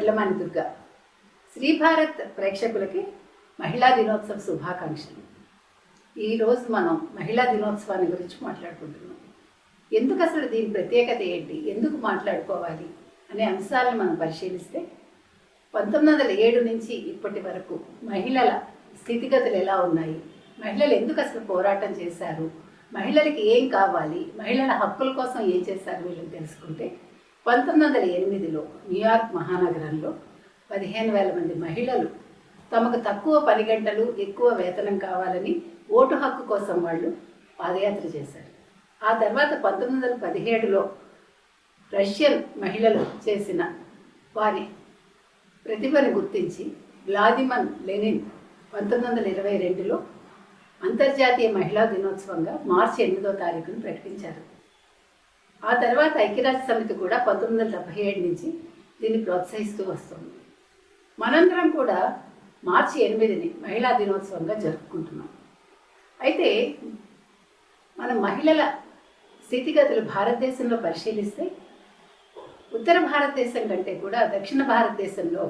పిల్లమణి దుర్గ. శ్రీ భారత్ ప్రేక్షకులకి మహిళా దినోత్సవ శుభాకాంక్షలు. ఈరోజు మనం మహిళా దినోత్సవాన్ని గురించి మాట్లాడుకుంటున్నాం. ఎందుకు అసలు దీని ప్రత్యేకత ఏంటి, ఎందుకు మాట్లాడుకోవాలి అనే అంశాలను మనం పరిశీలిస్తే 1907 నుంచి ఇప్పటి వరకు మహిళల స్థితిగతులు ఎలా ఉన్నాయి, మహిళలు ఎందుకు అసలు పోరాటం చేశారు, మహిళలకి ఏం కావాలి, మహిళల హక్కుల కోసం ఏం చేశారు వీళ్ళని తెలుసుకుంటే 1908లో న్యూయార్క్ మహానగరంలో 15,000 మంది మహిళలు తమకు తక్కువ పని గంటలు ఎక్కువ వేతనం కావాలని ఓటు హక్కు కోసం వాళ్ళు పాదయాత్ర చేశారు. ఆ తర్వాత 1917లో రష్యన్ మహిళలు చేసిన వారి ప్రతిభను గుర్తించి వ్లాదిమిర్ లెనిన్ 1922లో అంతర్జాతీయ మహిళా దినోత్సవంగా మార్చి 8వ తారీఖును ప్రకటించారు. ఆ తర్వాత ఐక్యరాజ్య సమితి కూడా 1977 నుంచి దీన్ని ప్రోత్సహిస్తూ వస్తుంది. మనందరం కూడా మార్చి 8ని మహిళా దినోత్సవంగా జరుపుకుంటున్నాం. అయితే మన మహిళల స్థితిగతులు భారతదేశంలో పరిశీలిస్తే ఉత్తర భారతదేశం కంటే కూడా దక్షిణ భారతదేశంలో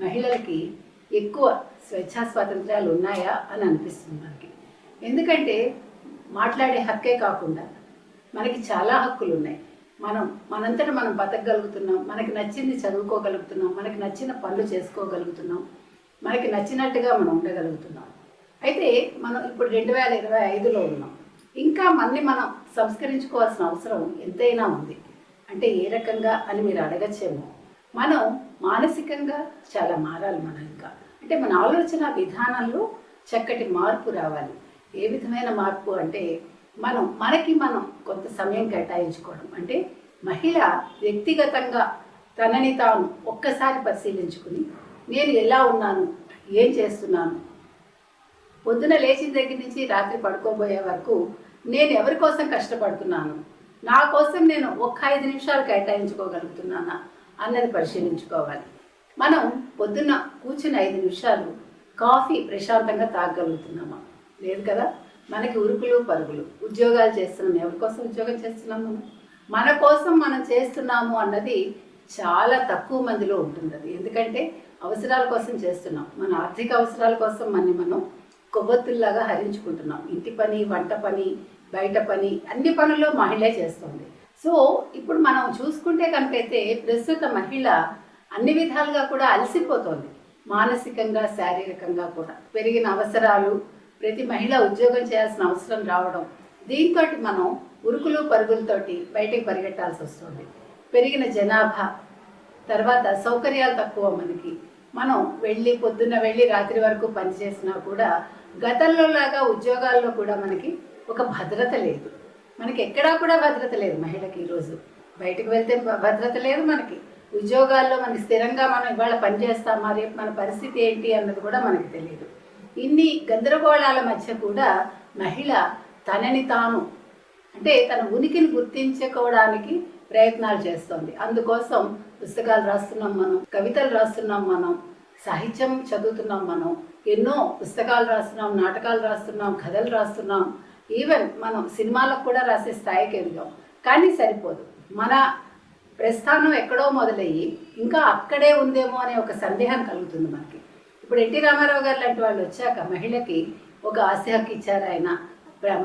మహిళలకి ఎక్కువ స్వేచ్ఛా స్వాతంత్ర్యాలు ఉన్నాయా అని అనిపిస్తుంది మనకి. ఎందుకంటే మాట్లాడే హక్కే కాకుండా మనకి చాలా హక్కులు ఉన్నాయి. మనంతటా మనం బతకగలుగుతున్నాం, మనకి నచ్చింది చదువుకోగలుగుతున్నాం, మనకి నచ్చిన పనులు చేసుకోగలుగుతున్నాం, మనకి నచ్చినట్టుగా మనం ఉండగలుగుతున్నాం. అయితే మనం ఇప్పుడు 2025లో ఉన్నాం. ఇంకా మనం సంస్కరించుకోవాల్సిన అవసరం ఎంతైనా ఉంది. అంటే ఏ రకంగా అని మీరు అడగచ్చేమో. మనం మానసికంగా చాలా మారాలి. మనం ఇంకా అంటే మన ఆలోచన విధానంలో చక్కటి మార్పు రావాలి. ఏ విధమైన మార్పు అంటే మనకి కొంత సమయం కేటాయించుకోవడం. అంటే మహిళ వ్యక్తిగతంగా తనని తాను ఒక్కసారి పరిశీలించుకుని నేను ఎలా ఉన్నాను, ఏం చేస్తున్నాను, పొద్దున లేచిన దగ్గర నుంచి రాత్రి పడుకోబోయే వరకు నేను ఎవరి కోసం కష్టపడుతున్నాను, నా కోసం నేను 5 నిమిషాలు కేటాయించుకోగలుగుతున్నానా అన్నది పరిశీలించుకోవాలి. మనం పొద్దున్న కూర్చుని 5 నిమిషాలు కాఫీ ప్రశాంతంగా తాగగలుగుతున్నామా? లేదు కదా. మనకి ఉరుకులు పరుగులు, ఉద్యోగాలు చేస్తున్నాం. ఎవరి కోసం ఉద్యోగం చేస్తున్నాము? మన కోసం మనం చేస్తున్నాము అన్నది చాలా తక్కువ మందిలో ఉంటుంది. అది ఎందుకంటే అవసరాల కోసం చేస్తున్నాం. మన ఆర్థిక అవసరాల కోసం మనం కొవ్వొత్తుల్లాగా హరించుకుంటున్నాం. ఇంటి పని, వంట పని, బయట పని, అన్ని పనుల్లో మహిళే చేస్తుంది. సో ఇప్పుడు మనం చూసుకుంటే కనుకైతే ప్రస్తుత మహిళ అన్ని విధాలుగా కూడా అలసిపోతుంది. మానసికంగా, శారీరకంగా కూడా పెరిగిన అవసరాలు, ప్రతి మహిళ ఉద్యోగం చేయాల్సిన అవసరం రావడం, దీంతో మనం ఉరుకులు పరుగులతోటి బయటకు పరిగెట్టాల్సి వస్తుంది. పెరిగిన జనాభా, తర్వాత సౌకర్యాలు తక్కువ మనకి. మనం పొద్దున్న వెళ్ళి రాత్రి వరకు పనిచేసినా కూడా గతంలో లాగా ఉద్యోగాల్లో కూడా మనకి ఒక భద్రత లేదు. మనకి ఎక్కడా కూడా భద్రత లేదు మహిళకి. ఈరోజు బయటకు వెళ్తే భద్రత లేదు మనకి. ఉద్యోగాల్లో మనకి స్థిరంగా మనం ఇవాళ పనిచేస్తామా, రేపు మన పరిస్థితి ఏంటి అన్నది కూడా మనకి తెలియదు. ఇన్ని గందరగోళాల మధ్య కూడా మహిళ తనని తాను అంటే తన ఉనికిని గుర్తించుకోవడానికి ప్రయత్నాలు చేస్తోంది. అందుకోసం పుస్తకాలు రాస్తున్నాం, మనం కవితలు రాస్తున్నాం, మనం సాహిత్యం చదువుతున్నాం, మనం ఎన్నో పుస్తకాలు రాస్తున్నాం, నాటకాలు రాస్తున్నాం, కథలు రాస్తున్నాం, ఈవెన్ మనం సినిమాలకు కూడా రాసే స్థాయికి ఎదిగాం. కానీ సరిపోదు. మన ప్రస్థానం ఎక్కడో మొదలయ్యి ఇంకా అక్కడే ఉందేమో అనే ఒక సందేహం కలుగుతుంది మనకి. ఇప్పుడు ఎన్టీ రామారావు గారు లాంటి వాళ్ళు వచ్చాక మహిళకి ఒక ఆస్తి హక్కు ఇచ్చారు. ఆయన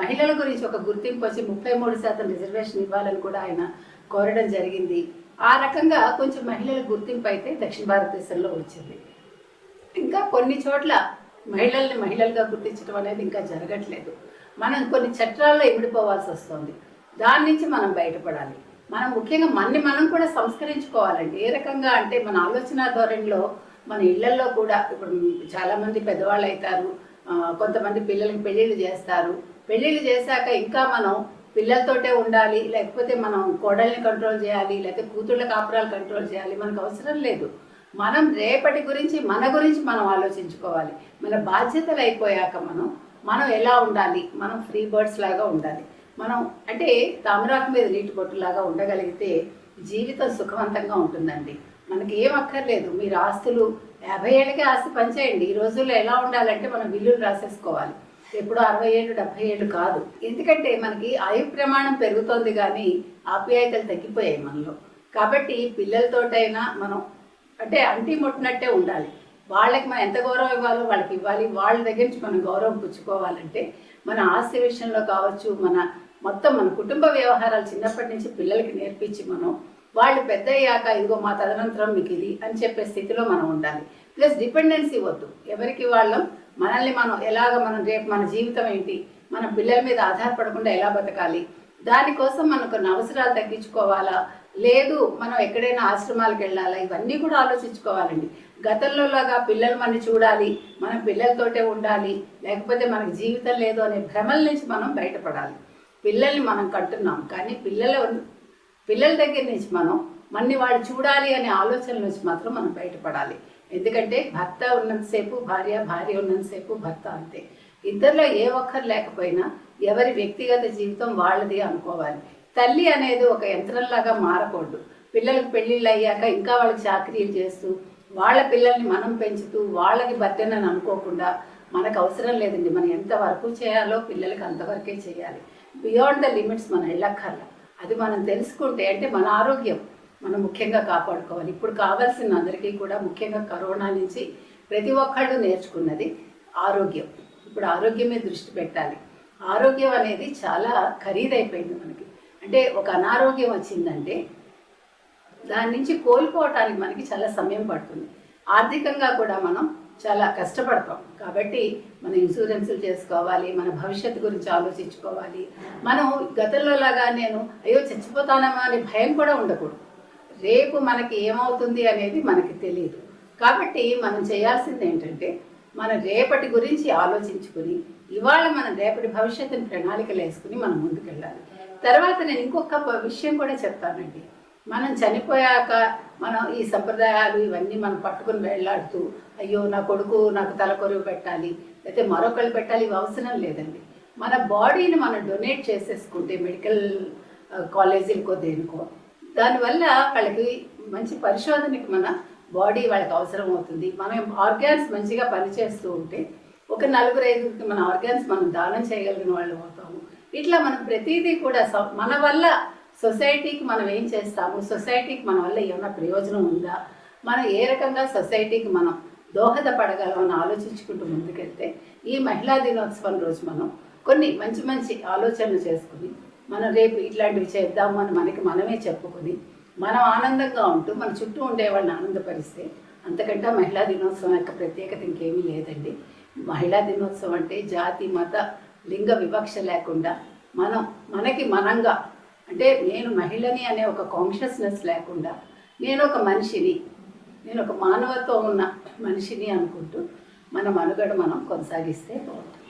మహిళల గురించి ఒక గుర్తింపు వచ్చి 33% రిజర్వేషన్ ఇవ్వాలని కూడా ఆయన కోరడం జరిగింది. ఆ రకంగా కొంచెం మహిళల గుర్తింపు అయితే దక్షిణ భారతదేశంలో వచ్చింది. ఇంకా కొన్ని చోట్ల మహిళల్ని మహిళలుగా గుర్తించడం అనేది ఇంకా జరగట్లేదు. మనం కొన్ని చట్టాల్లో ఇమిడిపోవాల్సి వస్తుంది. దాని నుంచి మనం బయటపడాలి. మనం ముఖ్యంగా మనం కూడా సంస్కరించుకోవాలండి. ఏ రకంగా అంటే మన ఆలోచన ధోరణిలో మన ఇళ్లలో కూడా ఇప్పుడు చాలామంది పెద్దవాళ్ళు అవుతారు, కొంతమంది పిల్లలకి పెళ్ళిళ్ళు చేస్తారు. పెళ్ళిళ్ళు చేశాక ఇంకా మనం పిల్లలతోటే ఉండాలి, లేకపోతే మనం కోడల్ని కంట్రోల్ చేయాలి, లేకపోతే కూతుళ్ళ కాపురాలు కంట్రోల్ చేయాలి. మనకు అవసరం లేదు. మనం రేపటి గురించి మనం ఆలోచించుకోవాలి. మన బాధ్యతలు అయిపోయాక మనం ఎలా ఉండాలి, మనం ఫ్రీ బర్డ్స్ లాగా ఉండాలి. మనం అంటే తామరాకు మీద నీటి బొట్టులాగా ఉండగలిగితే జీవితం సుఖవంతంగా ఉంటుందండి. మనకి ఏం అక్కర్లేదు. మీరు ఆస్తులు 50 ఏళ్ళకే ఆస్తి పనిచేయండి. ఈ రోజుల్లో ఎలా ఉండాలంటే మనం బిల్లులు రాసేసుకోవాలి. ఎప్పుడో 60 ఏళ్ళు 70 ఏళ్ళు కాదు. ఎందుకంటే మనకి ఆయు ప్రమాణం పెరుగుతోంది కానీ ఆప్యాయతలు తగ్గిపోయాయి మనలో. కాబట్టి పిల్లలతోటైనా మనం అంటే అంటి ముట్టినట్టే ఉండాలి. వాళ్ళకి మనం ఎంత గౌరవం ఇవ్వాలో వాళ్ళకి ఇవ్వాలి. వాళ్ళ దగ్గర నుంచి మనం గౌరవం పుచ్చుకోవాలంటే మన ఆస్తి విషయంలో కావచ్చు, మన కుటుంబ వ్యవహారాలు చిన్నప్పటి నుంచి పిల్లలకి నేర్పించి మనం వాళ్ళు పెద్ద అయ్యాక ఇదిగో మా తదనంతరం మీకు ఇది అని చెప్పే స్థితిలో మనం ఉండాలి. ప్లస్ డిపెండెన్సీ వద్దు. ఎవరికి వాళ్ళం మనల్ని మనం మనం రేపు మన జీవితం ఏంటి, మన పిల్లల మీద ఆధారపడకుండా ఎలా బతకాలి, దానికోసం మనం కొన్ని అవసరాలు తగ్గించుకోవాలా, లేదు మనం ఎక్కడైనా ఆశ్రమాలకు వెళ్ళాలా, ఇవన్నీ కూడా ఆలోచించుకోవాలండి. గతంలో లాగా పిల్లలు మన చూడాలి, మనం పిల్లలతోటే ఉండాలి, లేకపోతే మనకు జీవితం లేదు అనే భ్రమల నుంచి మనం బయటపడాలి. పిల్లల్ని మనం కంటున్నాం, కానీ పిల్లల దగ్గర నుంచి మన్ని వాళ్ళు చూడాలి అనే ఆలోచనల నుంచి మాత్రం మనం బయటపడాలి. ఎందుకంటే భర్త ఉన్నంతసేపు భార్య, భార్య ఉన్నంతసేపు భర్త, అంతే. ఇద్దరిలో ఏ ఒక్కరు లేకపోయినా ఎవరి వ్యక్తిగత జీవితం వాళ్ళది అనుకోవాలి. తల్లి అనేది ఒక యంత్రంలాగా మారకూడదు. పిల్లలకు పెళ్ళిళ్ళు అయ్యాక ఇంకా వాళ్ళకి చాకరీలు చేస్తూ వాళ్ళ పిల్లల్ని మనం పెంచుతూ వాళ్ళకి బర్డెన్ అని అనుకోకుండా మనకు అవసరం లేదండి. మనం ఎంతవరకు చేయాలో పిల్లలకి అంతవరకే చేయాలి. బియాండ్ ద లిమిట్స్ మనం వెళ్ళక్కర్లా. అది మనం తెలుసుకుంటే అంటే మన ఆరోగ్యం మనం ముఖ్యంగా కాపాడుకోవాలి. ఇప్పుడు కావాల్సిన అందరికీ కూడా ముఖ్యంగా కరోనా నుంచి ప్రతి ఒక్కళ్ళు నేర్చుకున్నది ఆరోగ్యం. ఇప్పుడు ఆరోగ్యం మీద దృష్టి పెట్టాలి. ఆరోగ్యం అనేది చాలా ఖరీదైపోయింది మనకి. అంటే ఒక అనారోగ్యం వచ్చిందంటే దాని నుంచి కోలుకోవటానికి మనకి చాలా సమయం పడుతుంది. ఆర్థికంగా కూడా మనం చాలా కష్టపడతాం. కాబట్టి మనం ఇన్సూరెన్సులు చేసుకోవాలి, మన భవిష్యత్తు గురించి ఆలోచించుకోవాలి. మనం గతంలో లాగా అయ్యో చచ్చిపోతానమా అనే భయం కూడా ఉండకూడదు. రేపు మనకి ఏమవుతుంది అనేది మనకి తెలియదు. కాబట్టి మనం చేయాల్సింది ఏంటంటే మన రేపటి గురించి ఆలోచించుకుని ఇవాళ మనం రేపటి భవిష్యత్తుని ప్రణాళికలు వేసుకుని మనం ముందుకెళ్ళాలి. తర్వాత నేను ఇంకొక విషయం కూడా చెప్తానండి. మనం చనిపోయాక మనం ఈ సంప్రదాయాలు ఇవన్నీ మనం పట్టుకుని వెళ్ళాడుతూ అయ్యో నా కొడుకు నాకు తలకొరువు పెట్టాలి, లేకపోతే మరొకళ్ళు పెట్టాలి, ఇవి అవసరం లేదండి. మన బాడీని మనం డొనేట్ చేసేసుకుంటే మెడికల్ కాలేజీలకో దేనికో, దానివల్ల వాళ్ళకి మంచి పరిశోధనకి మన బాడీ వాళ్ళకి అవసరం అవుతుంది. మనం ఆర్గాన్స్ మంచిగా పనిచేస్తూ ఉంటే ఒక 4-5 మన ఆర్గాన్స్ మనం దానం చేయగలిగిన వాళ్ళు అవుతాము. ఇట్లా మనం ప్రతిదీ కూడా మన వల్ల సొసైటీకి మనం ఏం చేస్తాము, సొసైటీకి మన వల్ల ఏమైనా ప్రయోజనం ఉందా, మనం ఏ రకంగా సొసైటీకి మనం దోహదపడగలమని ఆలోచించుకుంటూ ముందుకెళ్తే ఈ మహిళా దినోత్సవం రోజు మనం కొన్ని మంచి మంచి ఆలోచనలు చేసుకుని మనం రేపు ఇట్లాంటివి చేద్దాము అని మనమే చెప్పుకొని మనం ఆనందంగా ఉంటూ మన చుట్టూ ఉండే వాళ్ళని ఆనందపరిస్తే అంతకంటే మహిళా దినోత్సవం యొక్క ప్రత్యేకత ఇంకేమీ లేదండి. మహిళా దినోత్సవం అంటే జాతి, మత, లింగ వివక్ష లేకుండా మనకి మనంగా, అంటే నేను మహిళని అనే ఒక కాన్షియస్నెస్ లేకుండా నేను ఒక మనిషిని, నేను ఒక మానవత్వం ఉన్న మనిషిని అనుకుంటూ మన మనుగడ మనం కొనసాగిస్తే బాగుంటుంది.